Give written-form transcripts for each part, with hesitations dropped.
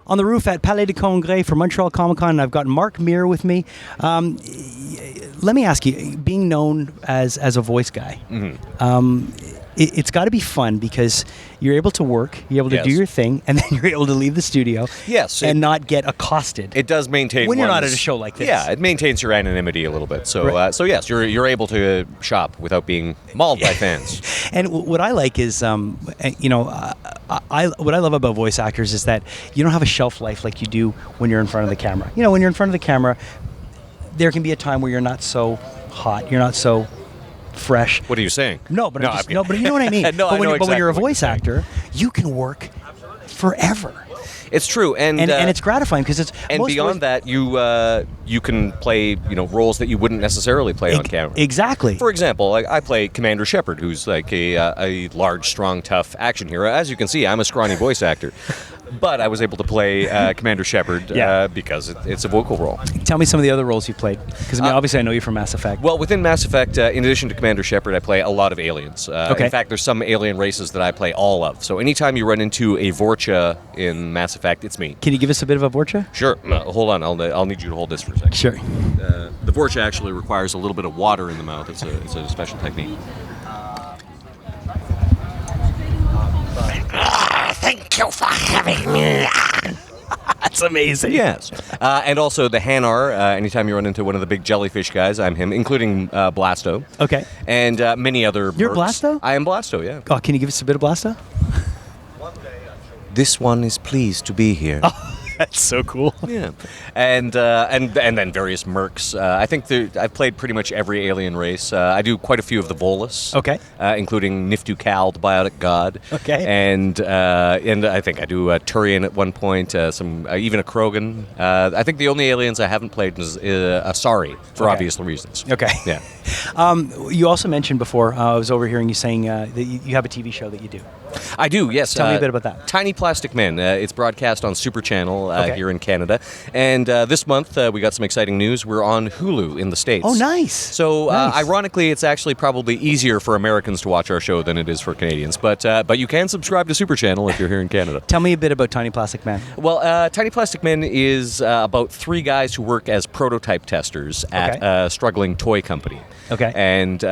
On the roof at Palais de Congrès for Montreal Comiccon, and I've got Mark Meer with me. Let me ask you, being known as a voice guy, it's got to be fun because you're able to work, you're able to do your thing, and then you're able to leave the studio and not get accosted. It does maintain when you're not at a show like this. Yeah, it maintains your anonymity a little bit. So, so yes, you're able to shop without being mauled by fans. And what I like is, what I love about voice actors is that you don't have a shelf life like you do when you're in front of the camera. You know, when you're in front of the camera, there can be a time where you're not so hot, you're not so fresh. What are you saying? No, but but you know what I mean. But when you're a voice actor, you can work forever. It's true, and it's gratifying because it's beyond that you can play roles that you wouldn't necessarily play on camera. Exactly. For example, I play Commander Shepard, who's like a large, strong, tough action hero. As you can see, I'm a scrawny voice actor. But I was able to play Commander Shepard because it's a vocal role. Tell me some of the other roles you played, because obviously I know you from Mass Effect. Well, within Mass Effect, in addition to Commander Shepard, I play a lot of aliens. In fact, there's some alien races that I play all of. So anytime you run into a Vorcha in Mass Effect, it's me. Can you give us a bit of a Vorcha? Sure. Hold on. I'll need you to hold this for a second. Sure. The Vorcha actually requires a little bit of water in the mouth. It's a special technique. Thank you for having me. That's amazing. Yes. And also the Hanar, anytime you run into one of the big jellyfish guys, I'm him, including Blasto. Okay. And many other You're mercs. Blasto? I am Blasto, yeah. Oh, can you give us a bit of Blasto? This one is pleased to be here. Oh, that's so cool. Yeah. And then various mercs. I think I've played pretty much every alien race. I do quite a few of the Volus. Okay. Including Niftu-Kal, the biotic god. Okay. And I think I do a Turian at one point, even a Krogan. I think the only aliens I haven't played is Asari, for obvious reasons. Okay. Yeah. You also mentioned before, I was overhearing you saying that you have a TV show that you do. I do, yes. Tell me a bit about that. Tiny Plastic Men. It's broadcast on Super Channel here in Canada. And this month, we got some exciting news. We're on Hulu in the States. Oh, nice. So, ironically, it's actually probably easier for Americans to watch our show than it is for Canadians. But you can subscribe to Super Channel if you're here in Canada. Tell me a bit about Tiny Plastic Men. Well, Tiny Plastic Men is about 3 guys who work as prototype testers at a struggling toy company. Okay. And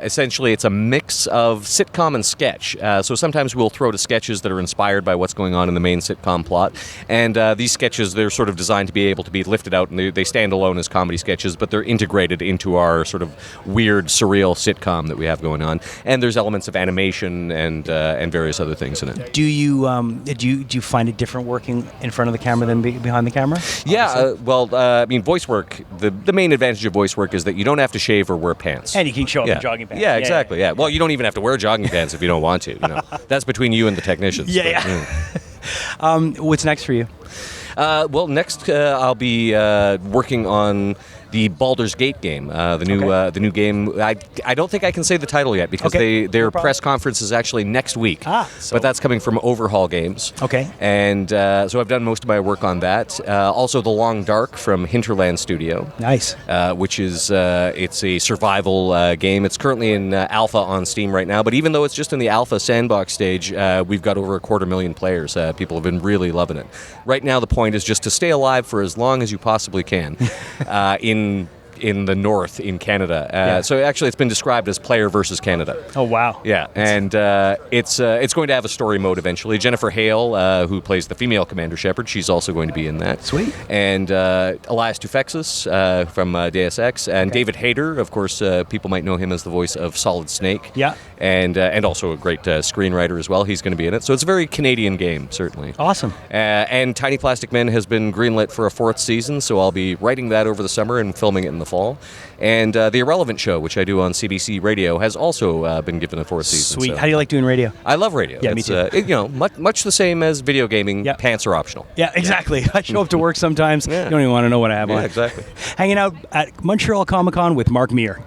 essentially, it's a mix of sitcom and sketch. So sometimes we'll throw to sketches that are inspired by what's going on in the main sitcom plot. And these sketches, they're sort of designed to be able to be lifted out, and they stand alone as comedy sketches, but they're integrated into our sort of weird, surreal sitcom that we have going on. And there's elements of animation and various other things in it. Do you find it different working in front of the camera than behind the camera? Yeah. Voice work. The main advantage of voice work is that you don't have to shave or wear pants. And you can show up in jogging pants. Yeah, exactly. Yeah. Well, you don't even have to wear jogging pants if you don't want to. That's between you and the technicians. What's next for you? Next I'll be working on the Baldur's Gate game, the new game. I don't think I can say the title yet because their press conference is actually next week. But that's coming from Overhaul Games. Okay. And so I've done most of my work on that. Also, The Long Dark from Hinterland Studio. Nice. Which is it's a survival game. It's currently in alpha on Steam right now. But even though it's just in the alpha sandbox stage, we've got over 250,000 players. People have been really loving it. Right now, the point is just to stay alive for as long as you possibly can. In the north in Canada. So actually it's been described as player versus Canada. Oh, wow. Yeah, and it's going to have a story mode eventually. Jennifer Hale, who plays the female Commander Shepard, she's also going to be in that. Sweet. And Elias Tufexis from Deus Ex, and David Hayter, of course, people might know him as the voice of Solid Snake. Yeah. And also a great screenwriter as well. He's going to be in it. So it's a very Canadian game, certainly. Awesome. And Tiny Plastic Men has been greenlit for a 4th season, so I'll be writing that over the summer and filming it in the fall. And The Irrelevant Show, which I do on CBC Radio, has also been given a 4th season. Sweet. So. How do you like doing radio? I love radio. Yeah, me too. Much the same as video gaming. Yep. Pants are optional. Yeah, exactly. I show up to work sometimes. You don't even want to know what I have on. Yeah, exactly. Hanging out at Montreal Comic Con with Mark Meer.